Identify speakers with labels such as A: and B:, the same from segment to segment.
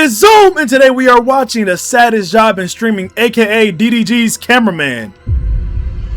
A: It's Zoom, and today we are watching the saddest job in streaming, aka DDG's cameraman.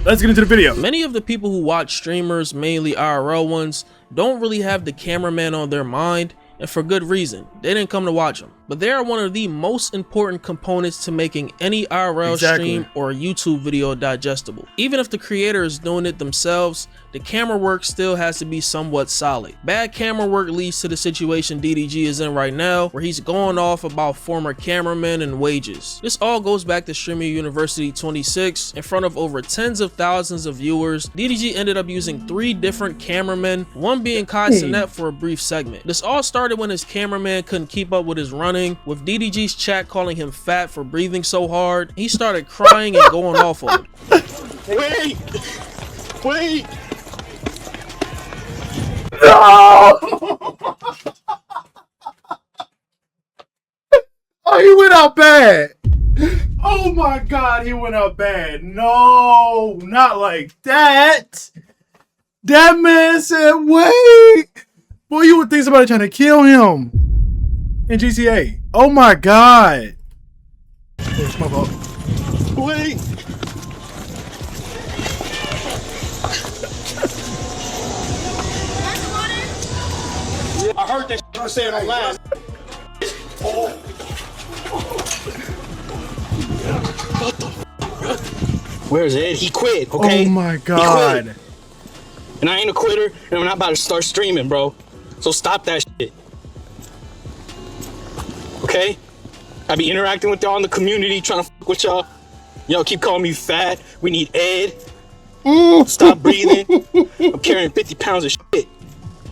A: Let's get into the video.
B: Many of the people who watch streamers, mainly IRL ones, don't really have the cameraman on their mind, and for good reason. They didn't come to watch them. But they are one of the most important components to making any IRL stream or YouTube video digestible. Even if the creator is doing it themselves, the camera work still has to be somewhat solid. Bad camera work leads to the situation DDG is in right now, where he's going off about former cameramen and wages. This all goes back to Streamer University 26. In front of over tens of thousands of viewers, DDG ended up using 3 different cameramen, one being Kai Cenat for a brief segment. This all started when his cameraman couldn't keep up with his running, with DDG's chat calling him fat for breathing so hard. He started crying and going off on him.
C: Wait!
A: No! Oh, he went out bad. Oh my God, he went out bad. No, not like that. That man said, wait. Boy, you would think somebody trying to kill him in GTA. Oh my God. It's my fault.
C: Wait! I heard that I was saying on last. Where's Ed? He quit, okay?
A: Oh my God.
C: And I ain't a quitter, and I'm not about to start streaming, bro. So stop that shit. Okay? I be interacting with y'all in the community, trying to fuck with y'all. Y'all keep calling me fat. We need Ed. Stop breathing. I'm carrying 50 pounds of shit.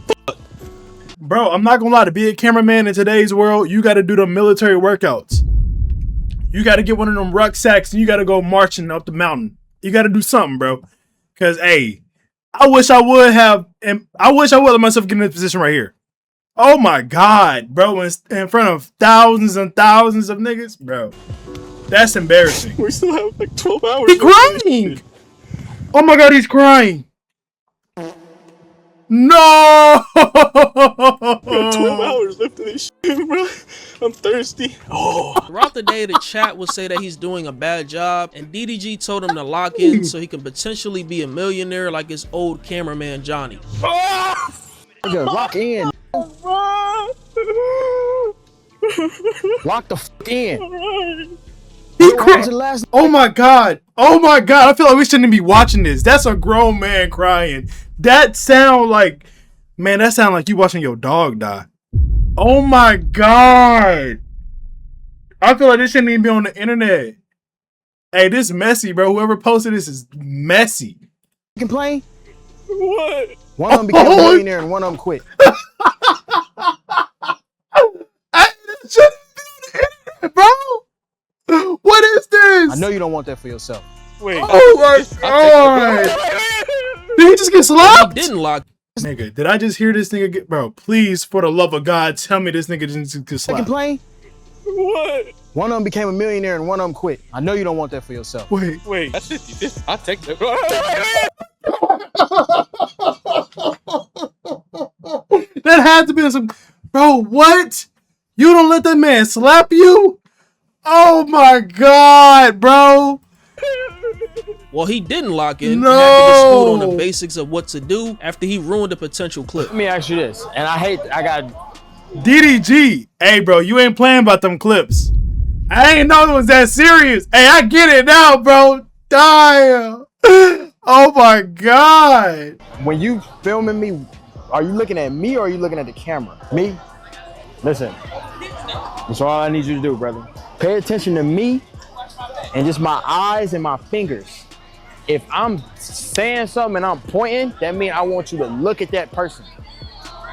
C: Fuck.
A: Bro, I'm not gonna lie, to be a cameraman in today's world, you gotta do the military workouts. You gotta get one of them rucksacks and you gotta go marching up the mountain. You gotta do something, bro. Cause hey, I wish I would let myself get in this position right here. Oh my God, bro, in front of thousands and thousands of niggas, bro. That's embarrassing.
C: We still have like 12 hours.
A: He's crying. Oh my God, he's crying. No!
C: 12 hours left of this shit, bro. I'm thirsty. Oh.
B: Throughout the day, the chat would say that he's doing a bad job, and DDG told him to lock in so he can potentially be a millionaire like his old cameraman Johnny.
D: Lock in. Lock the fuck in.
A: He cried. Oh my God. Oh my God. I feel like we shouldn't be watching this. That's a grown man crying. That sound like you watching your dog die. Oh my God. I feel like this shouldn't even be on the internet. Hey, this is messy, bro. Whoever posted this is messy.
D: You complain?
C: What?
D: One of them became a millionaire and one of them quit.
A: This shouldn't be on the internet, bro. What is this?
D: I know you don't want that for yourself.
C: Wait.
A: Oh my God. Did he just get slapped?
B: He didn't lock.
A: Nigga, did I just hear this nigga get... Bro, please, for the love of God, tell me this nigga didn't get slapped.
D: You complain?
C: What?
D: One of them became a millionaire and one of them quit. I know you don't want that for yourself.
A: Wait.
C: That's 50. I'll take that.
A: That had to be some... Bro, what? You don't let that man slap you? Oh my God, bro.
B: Well, he didn't lock in.
A: No.
B: He had to get schooled on the basics of what to do after he ruined a potential clip.
D: Let me ask you this, and I got
A: DDG. Hey, bro, you ain't playing about them clips. I ain't know it was that serious. Hey, I get it now, bro. Damn. Oh my God.
D: when you filming me, are you looking at me or are you looking at the camera? Me? Listen, that's all I need you to do, brother. Pay attention to me and just my eyes and my fingers. If I'm saying something and I'm pointing, that means I want you to look at that person.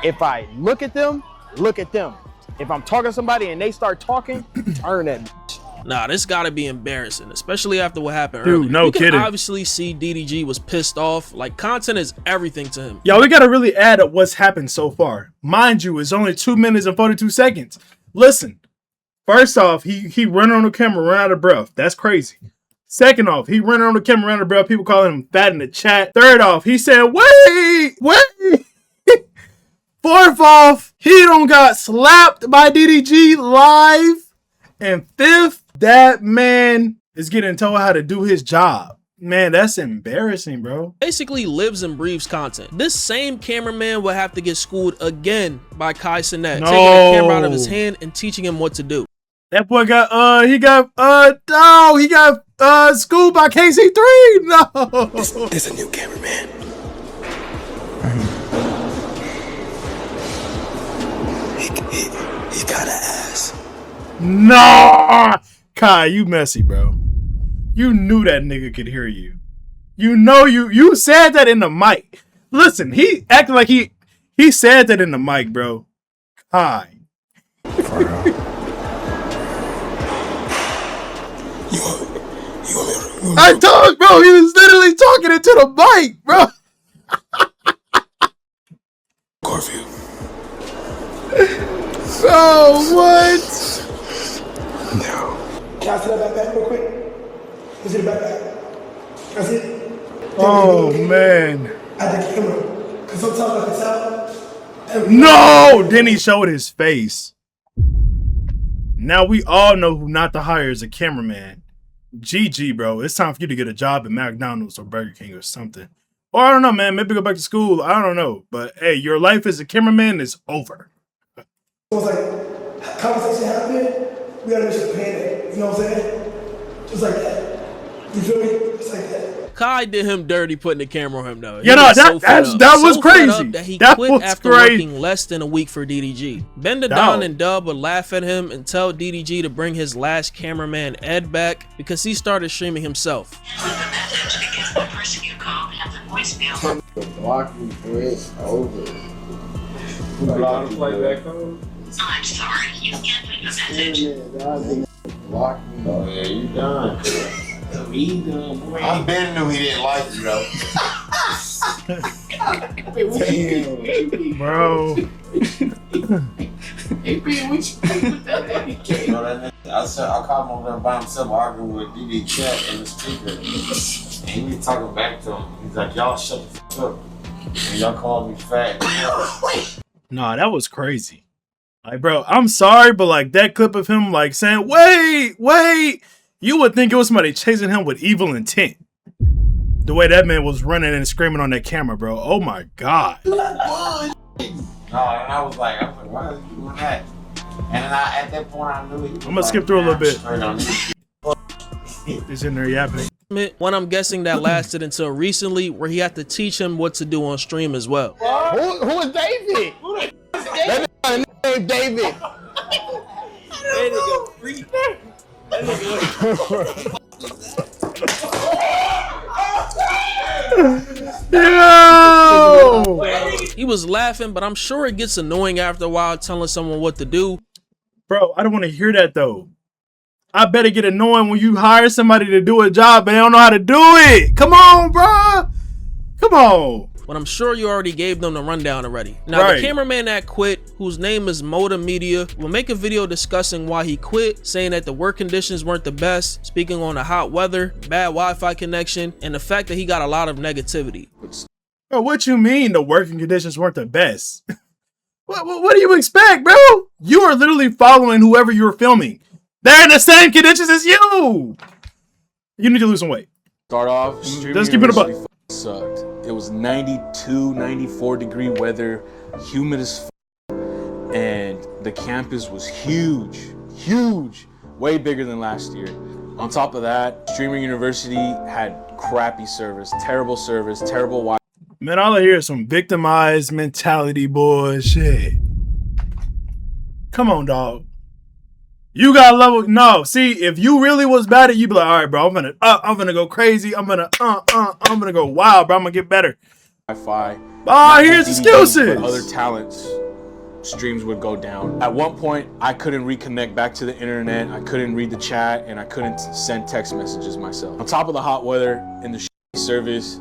D: If I look at them, look at them. If I'm talking to somebody and they start talking, turn that.
B: Nah, this gotta be embarrassing, especially after what happened
A: Dude,
B: earlier.
A: no
B: you can
A: kidding.
B: obviously see DDG was pissed off. Like, content is everything to him.
A: Yo, we gotta really add up what's happened so far. Mind you, it's only 2 minutes and 42 seconds. Listen, first off, he running on the camera, run out of breath. That's crazy. Second off, he running on the camera, run out of breath. People calling him fat in the chat. Third off, he said, wait. Fourth off, he don't got slapped by DDG live. And fifth, that man is getting told how to do his job. Man, that's embarrassing, bro.
B: Basically lives and breathes content. This same cameraman will have to get schooled again by Kai Cenat, taking the camera out of his hand and teaching him what to do.
A: That boy got schooled by KC3. No.
E: There's a new cameraman. He got an ass.
A: No. Kai, you messy, bro. You knew that nigga could hear you. You know you said that in the mic. Listen, he acted like he said that in the mic, bro. Kai. I told, bro, he was literally talking into the mic, bro.
E: Corview.
A: Bro, what?
E: No.
F: Can I see that backpack real quick? Can I see the backpack? Can I see it?
A: Oh, man.
F: At the camera. Because sometimes I can tell.
A: No! Then he showed his face. Now we all know who not to hire as a cameraman. GG, bro. It's time for you to get a job at McDonald's or Burger King or something. Or I don't know, man. Maybe go back to school. I don't know. But hey, your life as a cameraman is over.
F: It was like, conversation happening, we gotta make sure panic. You know what I'm saying? Just like that. You feel me? Just like that.
B: Kai did him dirty putting the camera on him though.
A: Yeah, no, that was crazy.
B: That he
A: That
B: quit
A: was
B: after
A: crazy.
B: working less than a week for DDG. Ben the
A: No.
B: Don and Dub would laugh at him and tell DDG to bring his last cameraman Ed back because he started streaming himself.
G: Block me, it's over.
H: I'm sorry, you can't leave a message.
G: Block me. Oh yeah, you done. He done, boy.
I: I Ben knew he didn't like you though.
A: Bro.
G: Hey, Ben, what you think with that AK?
I: I caught him over there by himself arguing with DD Chat and the speaker. And he was talking back to him. He's like, y'all shut the fuck up. And y'all called me fat.
A: Nah, that was crazy. Like, bro, I'm sorry, but like that clip of him like saying, wait, you would think it was somebody chasing him with evil intent. The way that man was running and screaming on that camera, bro. Oh my God.
I: No, and I was like, why is he doing that? And then at that point, I knew he was
A: I'm gonna skip through a little bit.
I: straight on this.
A: He's in there yapping.
B: One I'm guessing that lasted until recently where he had to teach him what to do on stream as well.
D: Who is David? That nigga named David.
A: Yo!
B: He was laughing, but I'm sure it gets annoying after a while telling someone what to do.
A: Bro, I don't want to hear that though. I bet it get annoying when you hire somebody to do a job and they don't know how to do it. Come on, bro. Come on.
B: But I'm sure you already gave them the rundown already. Now,
A: Right.
B: the cameraman that quit, whose name is Moda Media, will make a video discussing why he quit, saying that the work conditions weren't the best, speaking on the hot weather, bad Wi-Fi connection, and the fact that he got a lot of negativity.
A: Bro, what you mean the working conditions weren't the best? What do you expect, bro? You are literally following whoever you're filming. They're in the same conditions as you. You need to lose some weight.
J: Start off,
A: Just keep it a buck.
J: sucked. It was 92, 94 degree weather, humid as f, and the campus was huge, way bigger than last year. On top of that, Streamer University had crappy service, terrible Wi-Fi.
A: Man, all I hear is some victimized mentality bullshit. Come on, dog. You got level. No, see, if you really was bad at, you be like, all right, bro, I'm gonna go crazy. I'm gonna go wild, bro. I'm gonna get better.
J: Wi-Fi.
A: Oh, here's
J: DDG,
A: excuses.
J: but other talents streams would go down. At one point, I couldn't reconnect back to the internet. I couldn't read the chat, and I couldn't send text messages myself. On top of the hot weather and the service,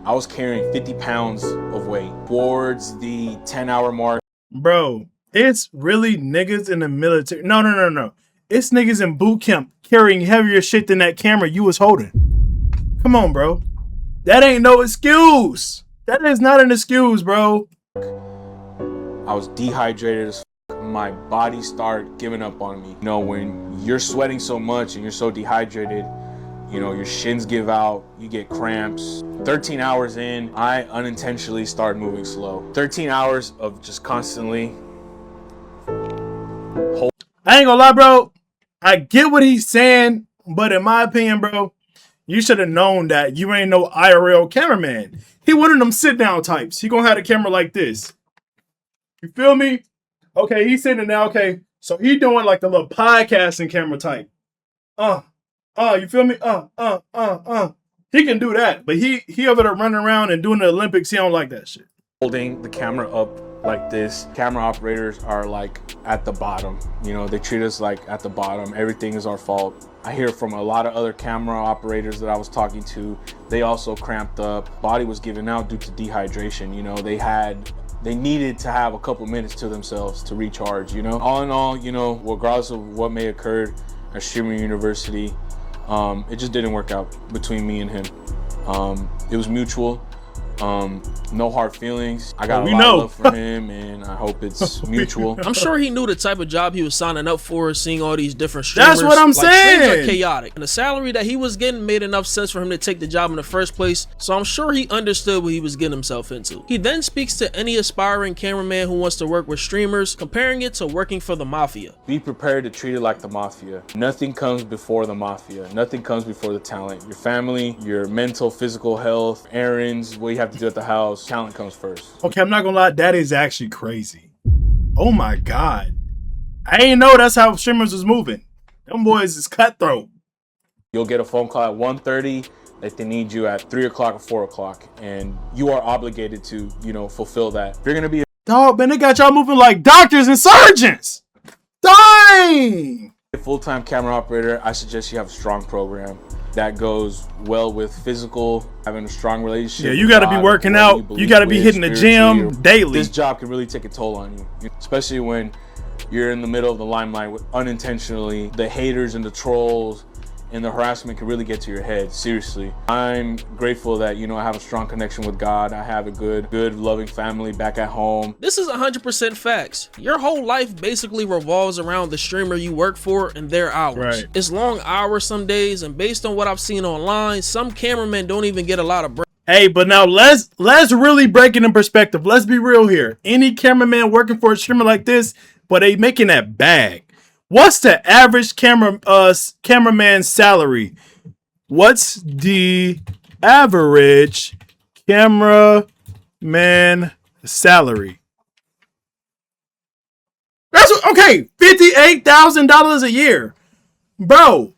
J: I was carrying 50 pounds of weight towards the 10-hour mark.
A: Bro, it's really niggas in the military. No. It's niggas in boot camp carrying heavier shit than that camera you was holding. Come on, bro. That ain't no excuse. That is not an excuse, bro.
J: I was dehydrated as f. My body started giving up on me. You know, when you're sweating so much and you're so dehydrated, you know, your shins give out, you get cramps. 13 hours in, I unintentionally started moving slow. 13 hours of just constantly.
A: I ain't gonna lie, bro. I get what he's saying, but in my opinion, bro, you should have known that you ain't no IRL cameraman. He one of them sit-down types. He gonna have a camera like this. You feel me? Okay, he's sitting there. Okay, so he doing like the little podcasting camera type. You feel me? He can do that, but he over there running around and doing the Olympics. He don't like that shit.
J: Holding the camera up like this. Camera operators are like at the bottom. You know, they treat us like at the bottom. Everything is our fault. I hear from a lot of other camera operators that I was talking to, they also cramped up. Body was giving out due to dehydration. You know, they needed to have a couple minutes to themselves to recharge, you know? All in all, you know, regardless of what may occur at Streamer University, it just didn't work out between me and him. It was mutual. No hard feelings. I got a lot of love for him, and I hope it's mutual.
B: I'm sure he knew the type of job he was signing up for, seeing all these different streamers.
A: That's what I'm saying.
B: Streams are chaotic, and the salary that he was getting made enough sense for him to take the job in the first place, so I'm sure he understood what he was getting himself into. He then speaks to any aspiring cameraman who wants to work with streamers, comparing it to working for the mafia.
J: Be prepared to treat it like the mafia. Nothing comes before the mafia. Nothing comes before the talent. Your family, your mental, physical health, errands, what you have to do at the house, talent comes first.
A: Okay, I'm not gonna lie, that is actually crazy. Oh my God. I didn't know that's how streamers was moving. Them boys is cutthroat.
J: You'll get a phone call at 1:30 that they need you at 3 o'clock or 4 o'clock, and you are obligated to, you know, fulfill that. If you're gonna be
A: dog, man, they got y'all moving like doctors and surgeons. Dang!
J: a full-time camera operator, I suggest you have a strong program that goes well with physical, having a strong relationship.
A: Yeah, you got to be working out. You got to be hitting the gym daily.
J: This job can really take a toll on you, especially when you're in the middle of the limelight with unintentionally. The haters and the trolls and the harassment can really get to your head, seriously. I'm grateful that, you know, I have a strong connection with God. I have a good, loving family back at home.
B: This is 100% facts. Your whole life basically revolves around the streamer you work for and their hours.
A: Right.
B: It's long hours some days, and based on what I've seen online, some cameramen don't even get a lot of break.
A: Hey, but now let's really break it in perspective. Let's be real here. Any cameraman working for a streamer like this, but they making that bag. What's the average cameraman salary? What's the average cameraman salary? That's okay, $58,000 a year. Bro,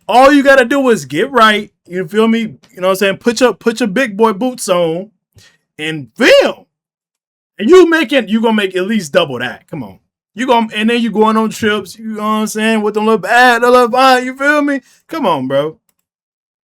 A: all you gotta do is get right. You feel me? You know what I'm saying? Put your big boy boots on and film. And you gonna make at least double that. Come on. And then you going on trips, you know what I'm saying, with them little bad, you feel me? Come on, bro.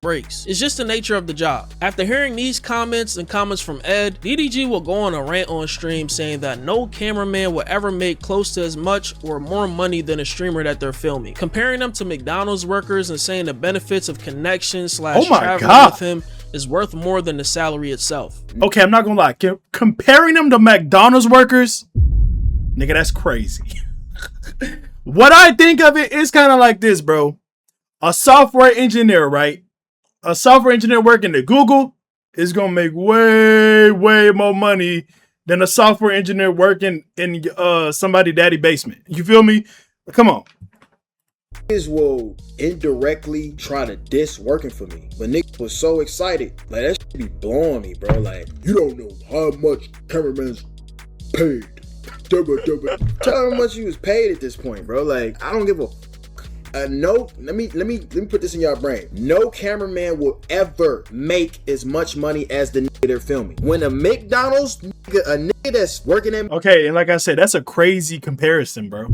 B: Breaks. It's just the nature of the job. After hearing these comments and comments from Ed, DDG will go on a rant on stream saying that no cameraman will ever make close to as much or more money than a streamer that they're filming, comparing them to McDonald's workers and saying the benefits of connection / traveling with him is worth more than the salary itself.
A: Okay, I'm not gonna lie. Comparing them to McDonald's workers, nigga, that's crazy. What I think of it is kind of like this, bro. A software engineer, right? A software engineer working at Google is going to make way more money than a software engineer working in somebody's daddy basement. You feel me? Come on.
D: Niggas will indirectly try to diss working for me. But niggas was so excited. Like, that shit be blowing me, bro. Like, you don't know how much cameraman's paid. Tell him how much you was paid at this point, bro. Like, I don't give a no. Let me put this in your brain. No cameraman will ever make as much money as the nigga they're filming. When a McDonald's nigga, a nigga that's working at
A: okay, and like I said, that's a crazy comparison, bro.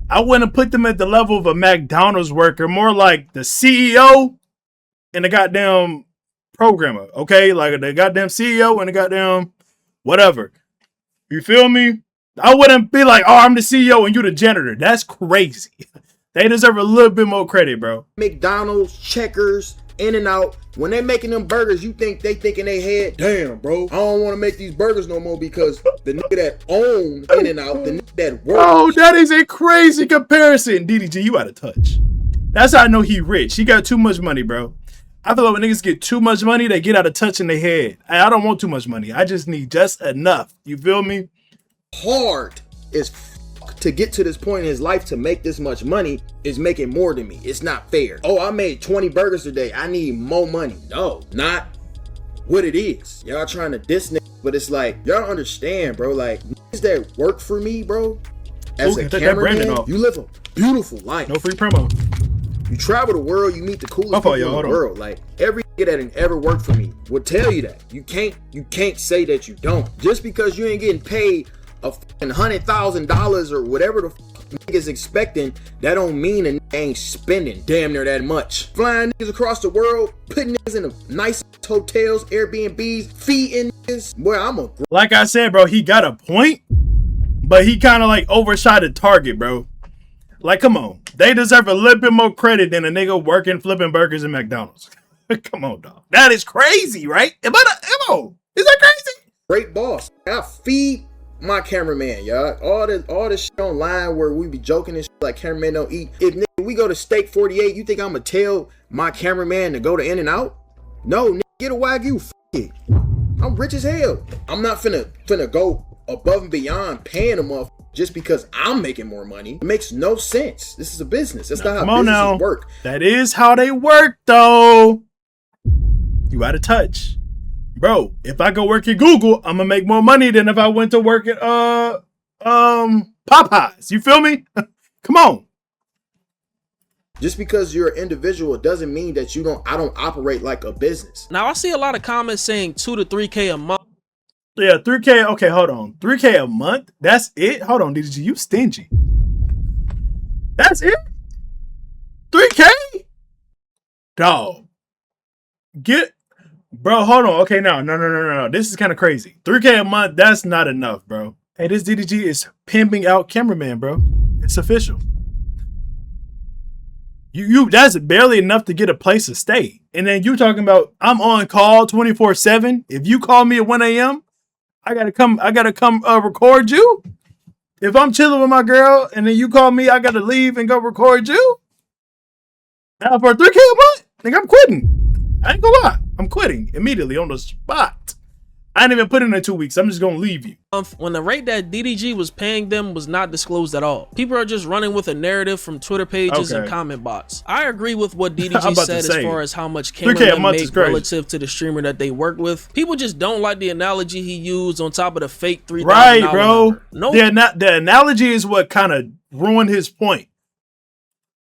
A: I wouldn't put them at the level of a McDonald's worker, more like the CEO and the goddamn programmer. Okay, like the goddamn CEO and the goddamn whatever. You feel me? I wouldn't be like, oh, I'm the CEO and you the janitor. That's crazy. They deserve a little bit more credit, bro.
D: McDonald's, Checkers, In and Out, when they making them burgers, you think they think in their head, damn, bro, I don't want to make these burgers no more because the nigga that own In and Out, the nigga that works.
A: Oh, that is a crazy comparison. DDG, you out of touch. That's how I know he rich. He got too much money, bro. I feel like when niggas get too much money, they get out of touch in their head. I don't want too much money. I just need just enough. You feel me?
D: Hard as to get to this point in his life to make this much money is making more than me. It's not fair. Oh, I made 20 burgers today. I need more money. No, not what it is. Y'all trying to diss niggas, but it's like, y'all understand, bro. Like, niggas that work for me, bro, as a cameraman, you live a beautiful life.
A: No free promo.
D: You travel the world, you meet the coolest people in the world. Like, every nigga that ever worked for me will tell you that. You can't say that you don't. Just because you ain't getting paid a $100,000 or whatever the niggas expecting, that don't mean a nigga ain't spending damn near that much. Flying niggas across the world, putting niggas in the nice hotels, Airbnbs, feeding niggas. Boy,
A: like I said, bro, he got a point, but he kind of like overshot the target, bro. Like, come on. They deserve a little bit more credit than a nigga working flipping burgers in McDonald's. Come on, dog. That is crazy, right? Come on. Is that crazy?
D: Great boss. I feed my cameraman, y'all. All this shit online where we be joking and shit like cameraman don't eat. If nigga, we go to Steak 48, you think I'm gonna tell my cameraman to go to In and Out? No, nigga, get a Wagyu. F it. I'm rich as hell. I'm not finna go above and beyond paying them off just because I'm making more money. It makes no sense. This is a business. That's not how businesses work.
A: That is how they work, though. You out of touch. Bro, if I go work at Google, I'm gonna make more money than if I went to work at Popeyes. You feel me? Come on.
D: Just because you're an individual doesn't mean that I don't operate like a business.
B: Now I see a lot of comments saying 2 to 3K a month.
A: Yeah, 3K. Okay, hold on. 3K a month? That's it? Hold on, DDG, you stingy. That's it? 3K? Dog. Bro, hold on. Okay, no. This is kind of crazy. 3K a month, that's not enough, bro. Hey, this DDG is pimping out cameraman, bro. It's official. That's barely enough to get a place to stay. And then you talking about I'm on call 24/7. If you call me at 1 a.m., I gotta come record you. If I'm chilling with my girl and then you call me, I gotta leave and go record you. Now for 3K a month, think I'm quitting. I ain't gonna lie. I'm quitting immediately on the spot. I ain't even put in 2 weeks. I'm just gonna leave you.
B: When the rate that DDG was paying them was not disclosed at all. People are just running with a narrative from Twitter pages and comment bots. I agree with what DDG said as far as how much cameramen make relative to the streamer that they work with. People just don't like the analogy he used on top of the fake $3,000
A: right, bro.
B: No,
A: the analogy is what kind of ruined his point.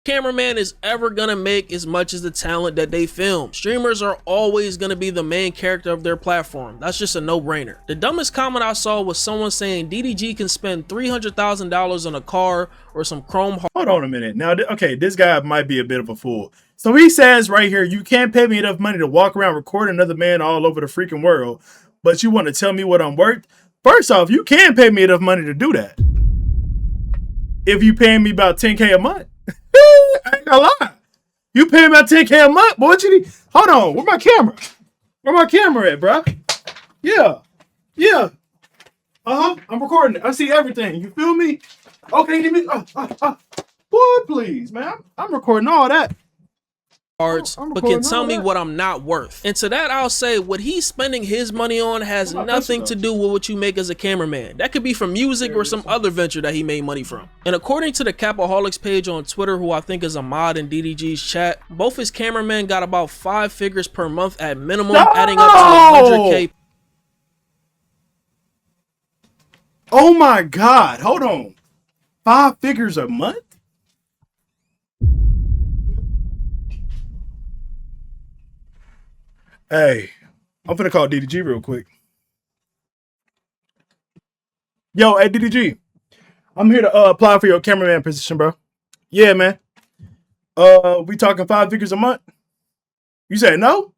B: Cameraman is ever gonna make as much as the talent that they film. Streamers are always gonna be the main character of their platform. That's just a no-brainer. The dumbest comment I saw was someone saying DDG can spend $300,000 on a car or some chrome.
A: Hold on a minute. Now, okay, this guy might be a bit of a fool. So he says right here, you can't pay me enough money to walk around recording another man all over the freaking world, but you want to tell me what I'm worth? First off, you can pay me enough money to do that. If you paying me about 10K a month. I ain't gonna lie. You pay me about 10K a month, boy. What you need? Hold on. Where my camera? Where my camera at, bro? Yeah. I'm recording it. I see everything. You feel me? Okay, give me. Boy, please, man. I'm recording all that.
B: But can tell me what I'm not worth. And to that I'll say what he's spending his money on has nothing to do with what you make as a cameraman. That could be from music or some other venture that he made money from. And according to the Capaholics page on Twitter, who I think is a mod in DDG's chat, both his cameramen got about 5 figures per month at minimum, adding up to 100K.
A: Oh my God, hold on. 5 figures a month? Hey, I'm finna call DDG real quick. Yo, hey DDG, I'm here to apply for your cameraman position, bro. Yeah, man. We talking 5 figures a month? You said no?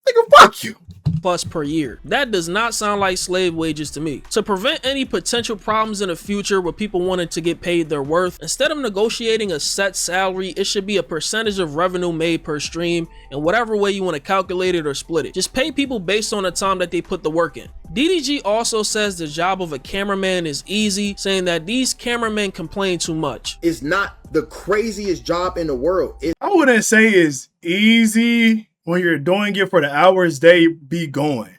A: Nigga, fuck you.
B: plus per year. That does not sound like slave wages to me. To prevent any potential problems in the future with people wanting to get paid their worth, instead of negotiating a set salary, it should be a percentage of revenue made per stream, in whatever way you want to calculate it or split it. Just pay people based on the time that they put the work in. DDG also says the job of a cameraman is easy, saying that these cameramen complain too much.
K: It's not the craziest job in the world.
A: I wouldn't say it's easy when you're doing it for the hours they be going.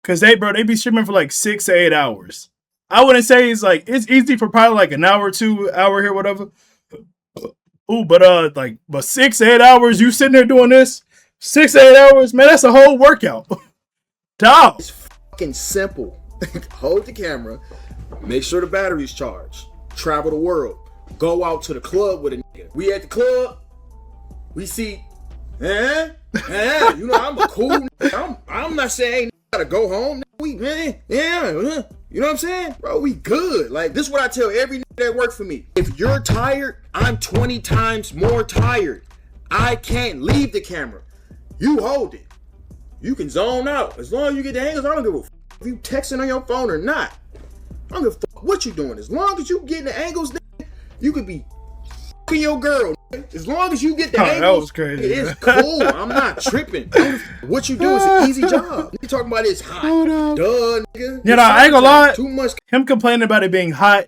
A: Cause they be streaming for like 6 to 8 hours. I wouldn't say it's easy for probably like an hour or 2 hour here, whatever. Ooh, but 6 to 8 hours, you sitting there doing this? 6 to 8 hours, man, that's a whole workout. Dog.
K: It's fucking simple. Hold the camera, make sure the battery's charged, travel the world, go out to the club with a nigga. We at the club, we see, you know, I'm a cool nigga. I'm not saying gotta go home. We, you know what I'm saying? Bro, we good. Like, this is what I tell every nigga that work for me. If you're tired, I'm 20 times more tired. I can't leave the camera. You hold it. You can zone out. As long as you get the angles, I don't give a f if you texting on your phone or not. I don't give a f what you doing. As long as you getting the angles, nigga, you could be f***ing your girl. Nigga. As long as you get the angles,
A: that was crazy.
K: It's cool. I'm not tripping. What you do is an easy job. You talking about it's hot. Duh, nigga.
A: Yeah, no, I ain't gonna lie.
K: Too much.
A: Him complaining about it being hot.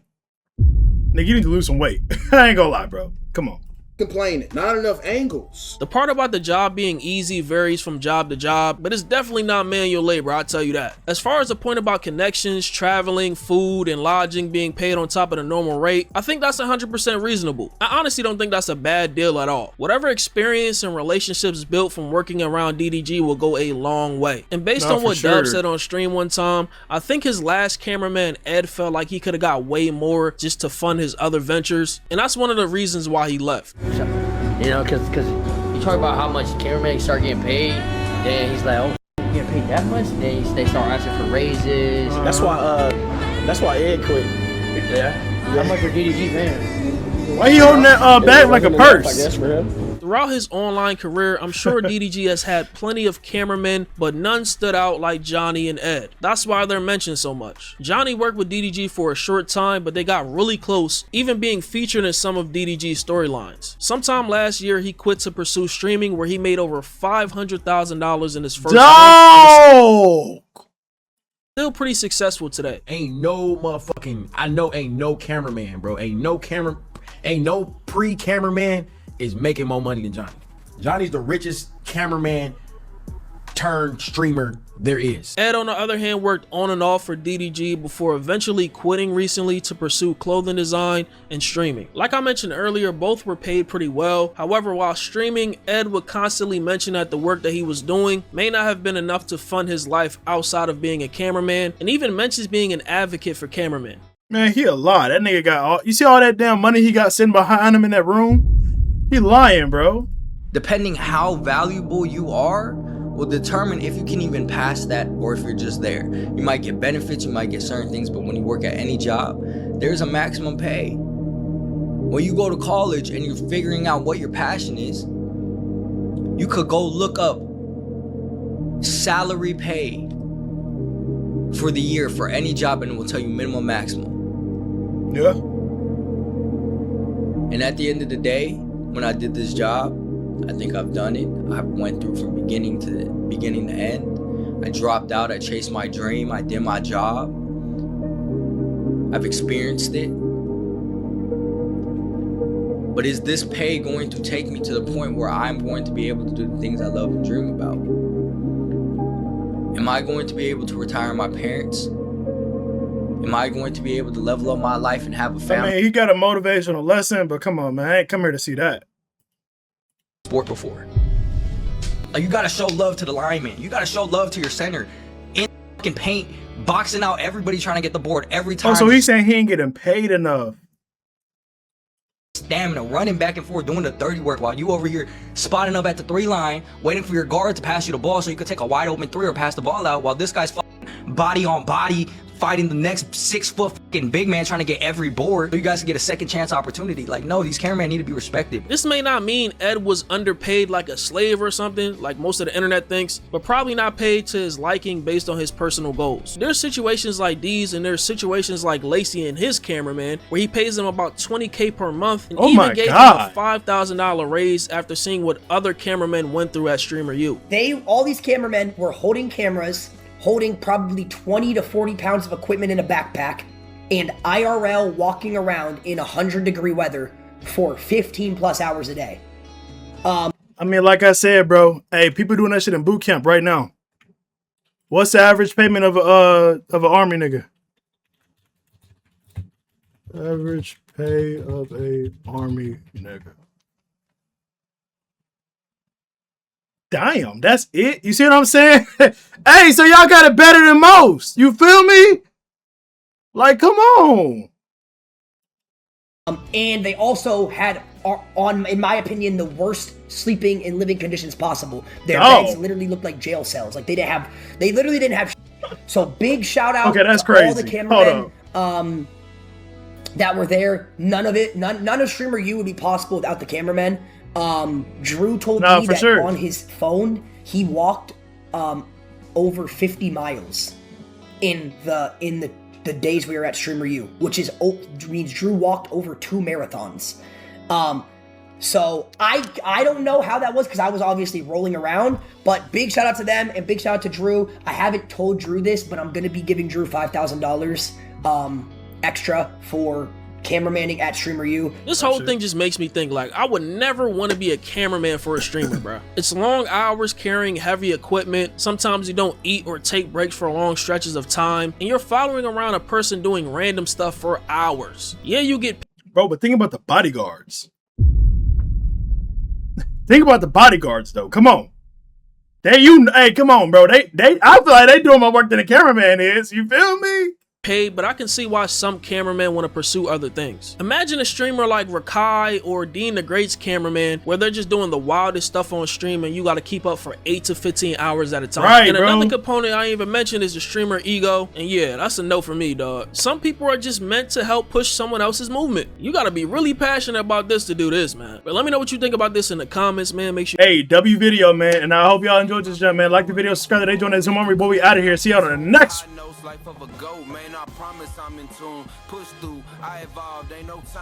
A: Nigga, you need to lose some weight. I ain't gonna lie, bro. Come on.
K: Complaining, not enough angles.
B: The part about the job being easy varies from job to job, but it's definitely not manual labor, I'll tell you that. As far as the point about connections, traveling, food, and lodging being paid on top of the normal rate, I think that's 100% reasonable. I honestly don't think that's a bad deal at all. Whatever experience and relationships built from working around DDG will go a long way. And based on what Dub said on stream one time, I think his last cameraman Ed felt like he could have got way more just to fund his other ventures, and that's one of the reasons why he left.
L: You know, cause you talk about how much cameramen start getting paid, then he's like, oh, you getting paid that much? Then they start asking for raises.
D: That's why Ed quit.
L: Yeah. How much are DDG paying?
A: Why he holding that bag like a purse?
D: I guess for him.
B: Throughout his online career, I'm sure DDG has had plenty of cameramen, but none stood out like Johnny and Ed. That's why they're mentioned so much. Johnny worked with DDG for a short time, but they got really close, even being featured in some of DDG's storylines. Sometime last year, he quit to pursue streaming, where he made over $500,000 in his first month. Still pretty successful today.
M: Ain't no motherfucking, I know ain't no cameraman, bro. Ain't no pre-cameraman is making more money than Johnny. Johnny's the richest cameraman turned streamer there is.
B: Ed, on the other hand, worked on and off for DDG before eventually quitting recently to pursue clothing design and streaming. Like I mentioned earlier, both were paid pretty well. However, while streaming, Ed would constantly mention that the work that he was doing may not have been enough to fund his life outside of being a cameraman, and even mentions being an advocate for cameramen.
A: Man, he a lie. That nigga got all, you see all that damn money he got sitting behind him in that room? He lying, bro.
N: Depending how valuable you are will determine if you can even pass that or if you're just there. You might get benefits, you might get certain things, but when you work at any job, there's a maximum pay. When you go to college and you're figuring out what your passion is, you could go look up salary pay for the year for any job and it will tell you minimum, maximum.
A: Yeah.
N: And at the end of the day, when I did this job, I think I've done it. I went through from beginning to end. I dropped out, I chased my dream, I did my job. I've experienced it. But is this pay going to take me to the point where I'm going to be able to do the things I love and dream about? Am I going to be able to retire my parents? Am I going to be able to level up my life and have a family?
A: I mean, he got a motivational lesson, but come on, man. I ain't come here to see that.
N: Sport before. Like, you gotta show love to the lineman. You gotta show love to your center. In fucking paint, boxing out everybody trying to get the board every time.
A: Oh, so he's saying he ain't getting paid enough.
N: Stamina, running back and forth, doing the dirty work while you over here spotting up at the 3 line, waiting for your guard to pass you the ball so you could take a wide open 3 or pass the ball out while this guy's fucking body on body, fighting the next 6-foot fucking big man trying to get every board so you guys can get a second chance opportunity. Like, no, these cameramen need to be respected.
B: This may not mean Ed was underpaid like a slave or something, like most of the internet thinks, but probably not paid to his liking based on his personal goals. There's situations like these, and there's situations like Lacey and his cameraman, where he pays them about $20K per month, and even gave him a $5,000 raise after seeing what other cameramen went through at Streamer U.
O: All these cameramen were holding cameras, holding probably 20 to 40 pounds of equipment in a backpack, and IRL walking around in 100-degree weather for 15 plus hours a day.
A: I mean, like I said, bro, hey, people doing that shit in boot camp right now. What's the average payment of an army nigga? Average pay of a army nigga. Damn, that's it? You see what I'm saying? Hey, so y'all got it better than most. You feel me? Like, come on.
O: And they also had, in my opinion, the worst sleeping and living conditions possible. Their beds literally looked like jail cells. Like, they literally didn't have shit. So big shout out
A: to
O: all the cameramen that were there. None of Streamer U would be possible without the cameramen. Drew told me that on his phone, he walked over 50 miles in the days we were at Streamer U, which means Drew walked over 2 marathons. So I don't know how that was because I was obviously rolling around, but big shout out to them and big shout out to Drew. I haven't told Drew this, but I'm going to be giving Drew $5,000 extra for cameramanning at Streamer U.
B: This whole thing just makes me think, like, I would never want to be a cameraman for a streamer, bro. It's long hours carrying heavy equipment. Sometimes you don't eat or take breaks for long stretches of time, and you're following around a person doing random stuff for hours. Yeah, you get...
A: Bro, but think about the bodyguards. Think about the bodyguards, though. Come on. Hey, come on, bro. I feel like they doing more work than a cameraman is. You feel me?
B: Paid, but I can see why some cameramen want to pursue other things. Imagine a streamer like Rakai or Dean the Great's cameraman, where they're just doing the wildest stuff on stream and you got to keep up for 8 to 15 hours at a time.
A: Right,
B: and
A: bro.
B: Another component I ain't even mentioned is the streamer ego, and yeah, that's a no for me, dog. Some people are just meant to help push someone else's movement. You got to be really passionate about this to do this, man. But let me know what you think about this in the comments, man. Make sure.
A: Hey, W video, man, and I hope y'all enjoyed this, man. Like the video, subscribe to AlmightyZoom Army, boy. We out of here. See y'all on the next one.
P: Life of a goat, man, I promise I'm in tune. Push through, I evolved, ain't no time.